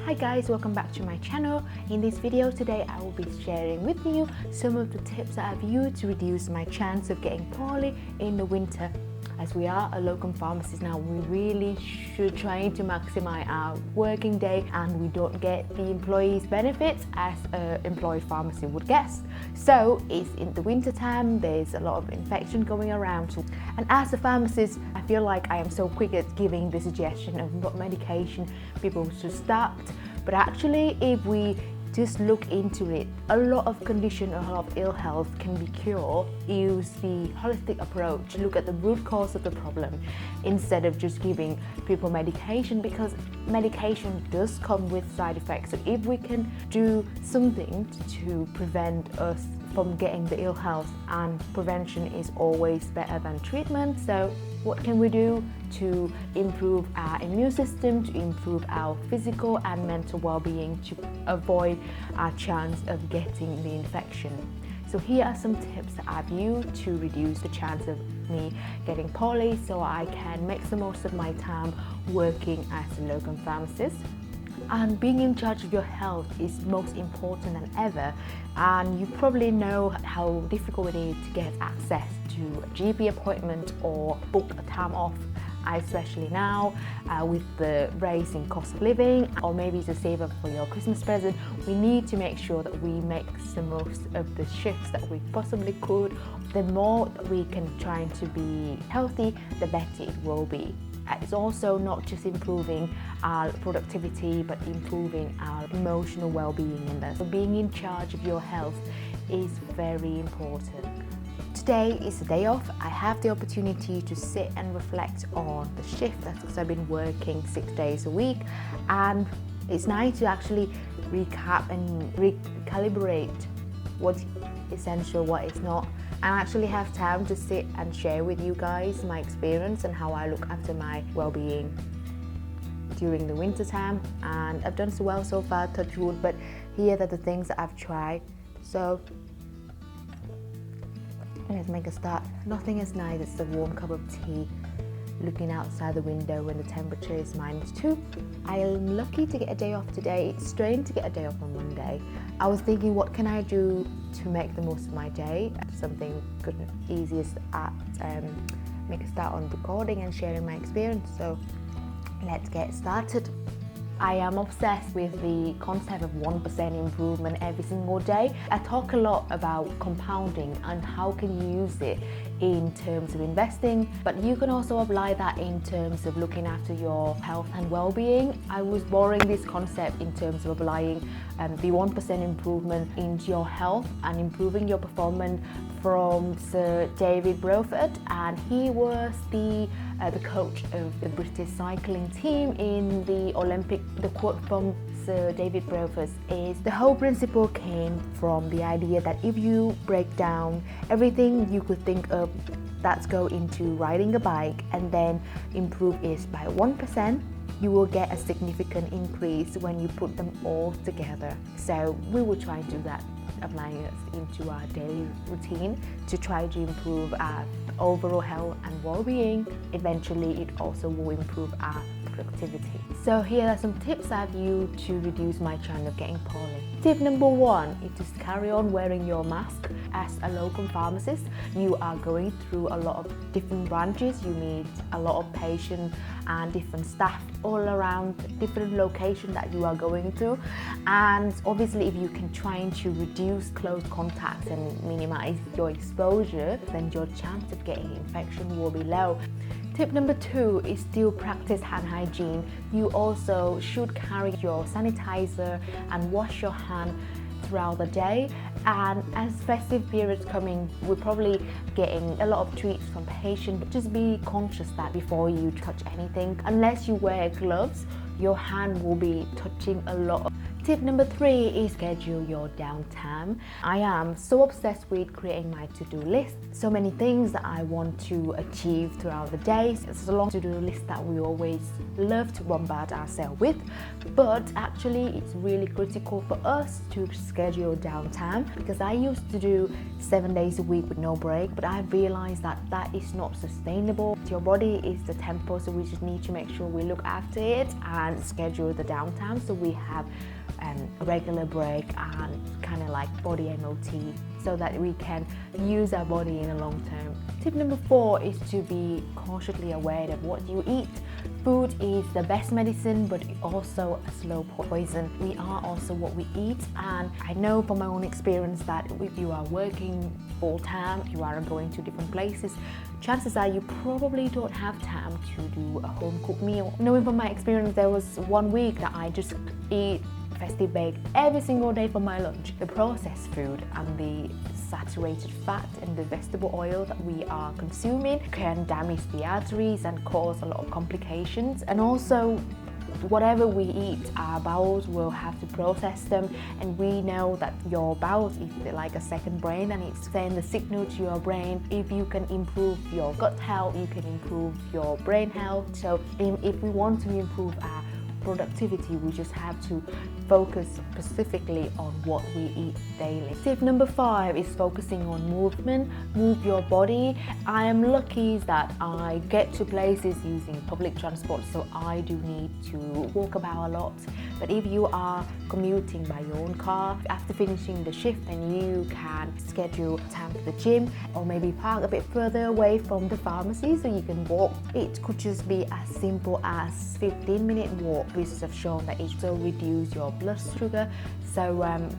Hi guys, welcome back to my channel. In this video today I will be sharing with you some of the tips that I've used to reduce my chance of getting poorly in the winter. As we are a locum pharmacist now, we really should try to maximize our working day and we don't get the employees' benefits as an employed pharmacy would guess. So it's in the winter time, there's a lot of infection going around. And as a pharmacist, I feel like I am so quick at giving the suggestion of what medication people should start. But actually, if we just look into it, a lot of condition, a lot of ill health can be cured. Use the holistic approach, look at the root cause of the problem instead of just giving people medication, because medication does come with side effects. So if we can do something to prevent us from getting the ill health, and prevention is always better than treatment. So what can we do to improve our immune system, to improve our physical and mental well-being, to avoid our chance of getting the infection? So here are some tips that I've used to reduce the chance of me getting poorly so I can make the most of my time working as a locum pharmacist. And being in charge of your health is most important than ever, and you probably know how difficult it is to get access to a GP appointment or book a time off, especially now with the rise in cost of living, or maybe to save up for your Christmas present. We need to make sure that we make the most of the shifts that we possibly could. The more we can try to be healthy, the better it will be. It's also not just improving our productivity, but improving our emotional well-being in that. So being in charge of your health is very important. Today is a day off. I have the opportunity to sit and reflect on the shift because I've been working 6 days a week, and it's nice to actually recap and recalibrate what's essential, what is not, and actually have time to sit and share with you guys my experience and how I look after my well-being during the winter time. And I've done so well so far, touch wood, but here are the things that I've tried. So let's make a start. Nothing as nice as a warm cup of tea, looking outside the window when the temperature is -2. I am lucky to get a day off today. It's strange to get a day off on Monday. I was thinking, what can I do to make the most of my day? Something good and easy as make a start on recording and sharing my experience. So let's get started. I am obsessed with the concept of 1% improvement every single day. I talk a lot about compounding and how can you use it in terms of investing, but you can also apply that in terms of looking after your health and well-being. I was borrowing this concept in terms of applying the 1% improvement into your health and improving your performance from Sir David Brailsford, and he was the coach of the British cycling team in the Olympic. The quote from Sir David Brailsford is, the whole principle came from the idea that if you break down everything you could think of that's go into riding a bike and then improve it by 1%, you will get a significant increase when you put them all together. So we will try to do that, applying it into our daily routine to try to improve our overall health and well-being. Eventually it also will improve our productivity. So here are some tips I've used to reduce my chance of getting poorly. Tip number 1 is to carry on wearing your mask. As a locum pharmacist, you are going through a lot of different branches. You meet a lot of patients and different staff all around different locations that you are going to, and obviously if you can try to reduce close contacts and minimize your exposure, then your chance of getting infection will be low. Tip number 2 is still practice hand hygiene. You also should carry your sanitizer and wash your hand throughout the day. And as festive periods coming, we're probably getting a lot of treats from patients, but just be conscious that before you touch anything, unless you wear gloves, your hand will be touching a lot of Tip number 3 is schedule your downtime. I am so obsessed with creating my to-do list. So many things that I want to achieve throughout the day. It's a long to-do list that we always love to bombard ourselves with, but actually it's really critical for us to schedule downtime, because I used to do 7 days a week with no break, but I realized that that is not sustainable. Your body is the temple, so we just need to make sure we look after it and schedule the downtime so we have a regular break and kind of like body MOT, so that we can use our body in the long term. Tip number 4 is to be consciously aware of what you eat. Food is the best medicine, but also a slow poison. We are also what we eat, and I know from my own experience that if you are working full time, you are going to different places, chances are you probably don't have time to do a home cooked meal. Knowing from my experience, there was 1 week that I just eat festive bake every single day for my lunch. The processed food and the saturated fat and the vegetable oil that we are consuming can damage the arteries and cause a lot of complications. And also, whatever we eat, our bowels will have to process them, and we know that your bowels is like a second brain, and it's sending the signal to your brain. If you can improve your gut health, you can improve your brain health. So if we want to improve our productivity, we just have to focus specifically on what we eat daily. Tip number 5 is focusing on movement. Move your body. I am lucky that I get to places using public transport, so I do need to walk about a lot. But if you are commuting by your own car, after finishing the shift, then you can schedule time to the gym, or maybe park a bit further away from the pharmacy so you can walk. It could just be as simple as 15-minute walk. Research have shown that it will reduce your blood sugar. So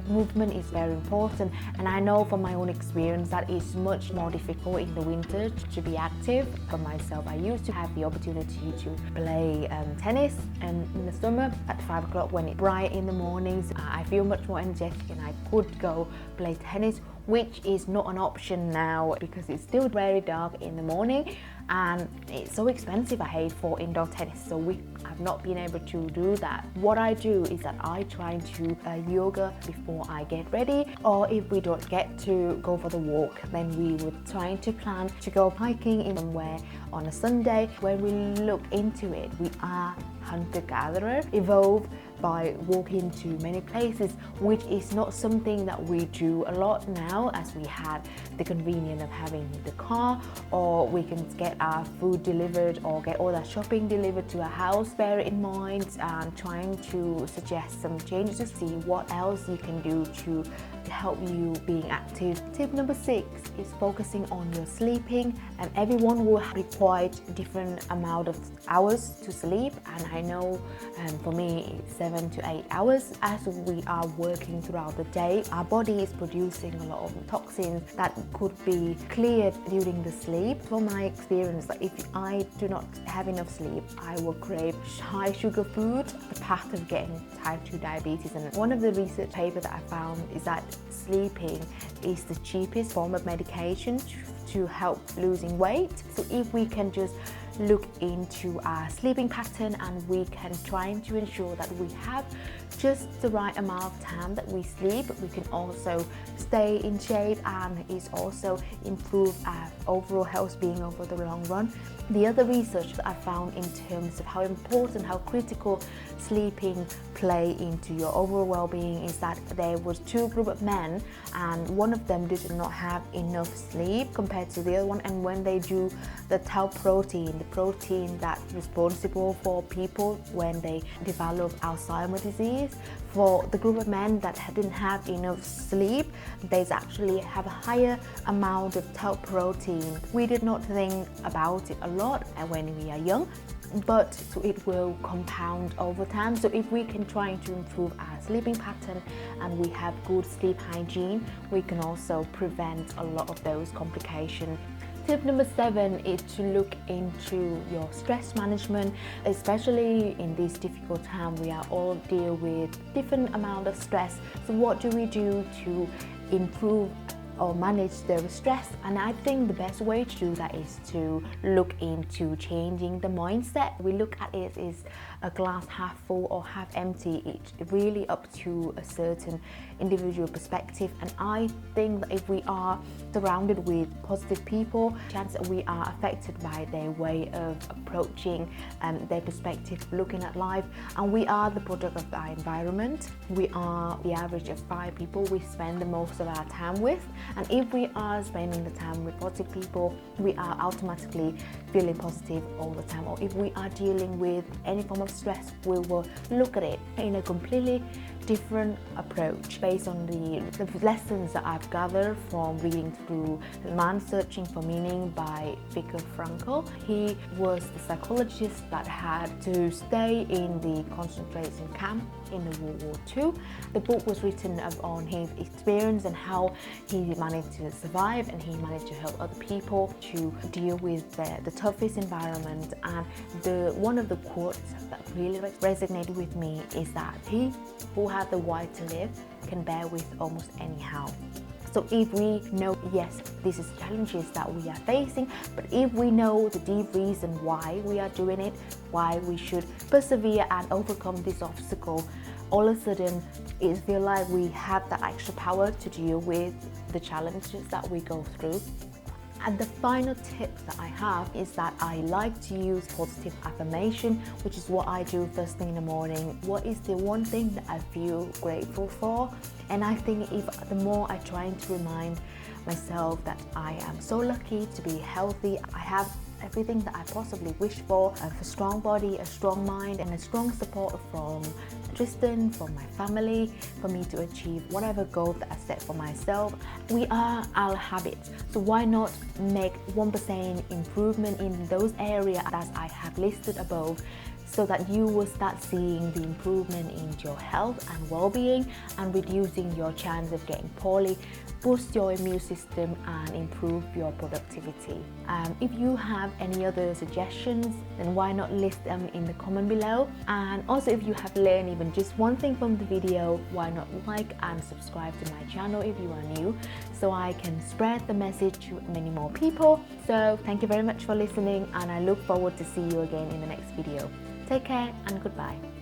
movement is very important, and I know from my own experience that it's much more difficult in the winter to be active. For myself, I used to have the opportunity to play tennis, and in the summer at 5 o'clock when it's bright in the mornings, I feel much more energetic and I could go play tennis, which is not an option now because it's still very dark in the morning and it's so expensive, I hate, for indoor tennis, so I've not been able to do that. What I do is that I try to yoga before I get ready, or if we don't get to go for the walk, then we would try to plan to go hiking in somewhere on a Sunday. When we look into it, we are hunter-gatherer, evolved by walking to many places, which is not something that we do a lot now, as we have the convenience of having the car, or we can get our food delivered or get all that shopping delivered to our house. Bear in mind and trying to suggest some changes to see what else you can do to help you being active. Tip number 6 is focusing on your sleeping, and everyone will require different amount of hours to sleep, and I know for me it's 7 to 8 hours. As we are working throughout the day, our body is producing a lot of toxins that could be cleared during the sleep. From my experience, if I do not have enough sleep, I will crave high sugar food, the path of getting type 2 diabetes. And one of the research papers that I found is that sleeping is the cheapest form of medication to help losing weight. So if we can just look into our sleeping pattern and we can try to ensure that we have just the right amount of time that we sleep, we can also stay in shape, and it's also improve our overall health being over the long run. The other research that I found in terms of how important, how critical sleeping play into your overall well-being is that there was 2 groups of men, and one of them did not have enough sleep compared to the other one, and when they do the tau protein, the protein that's responsible for people when they develop Alzheimer's disease, for the group of men that didn't have enough sleep, they actually have a higher amount of tau protein. We did not think about it a lot when we are young, but it will compound over time. So if we can try to improve our sleeping pattern and we have good sleep hygiene, we can also prevent a lot of those complications. Tip number 7 is to look into your stress management, especially in this difficult time. We are all deal with different amount of stress. So what do we do to improve or manage their stress. And I think the best way to do that is to look into changing the mindset. We look at it as a glass half full or half empty. It's really up to a certain individual perspective. And I think that if we are surrounded with positive people, chances that we are affected by their way of approaching their perspective, looking at life. And we are the product of our environment. We are the average of 5 people we spend the most of our time with. And if we are spending the time with positive people, we are automatically feeling positive all the time. Or if we are dealing with any form of stress, we will look at it in a completely different approach based on the lessons that I've gathered from reading through Man Searching for Meaning by Viktor Frankl. He was the psychologist that had to stay in the concentration camp in the World War II. The book was written on his experience and how he managed to survive, and he managed to help other people to deal with the toughest environment. And one of the quotes that really resonated with me is that he who has the why to live can bear with almost anyhow. So if we know, yes, this is challenges that we are facing, but if we know the deep reason why we are doing it, why we should persevere and overcome this obstacle, all of a sudden it feels like we have that extra power to deal with the challenges that we go through. And the final tip that I have is that I like to use positive affirmation, which is what I do first thing in the morning. What is the one thing that I feel grateful for? And I think if the more I try to remind myself that I am so lucky to be healthy, I have everything that I possibly wish for, a strong body, a strong mind, and a strong support from Tristan, from my family, for me to achieve whatever goal that I set for myself. We are our habits, so why not make 1% improvement in those areas that I have listed above, so that you will start seeing the improvement in your health and well-being and reducing your chance of getting poorly, boost your immune system and improve your productivity. If you have any other suggestions, then why not list them in the comment below. And also, if you have learned even just one thing from the video, why not like and subscribe to my channel if you are new, so I can spread the message to many more people. So thank you very much for listening, and I look forward to see you again in the next video. Take care and goodbye.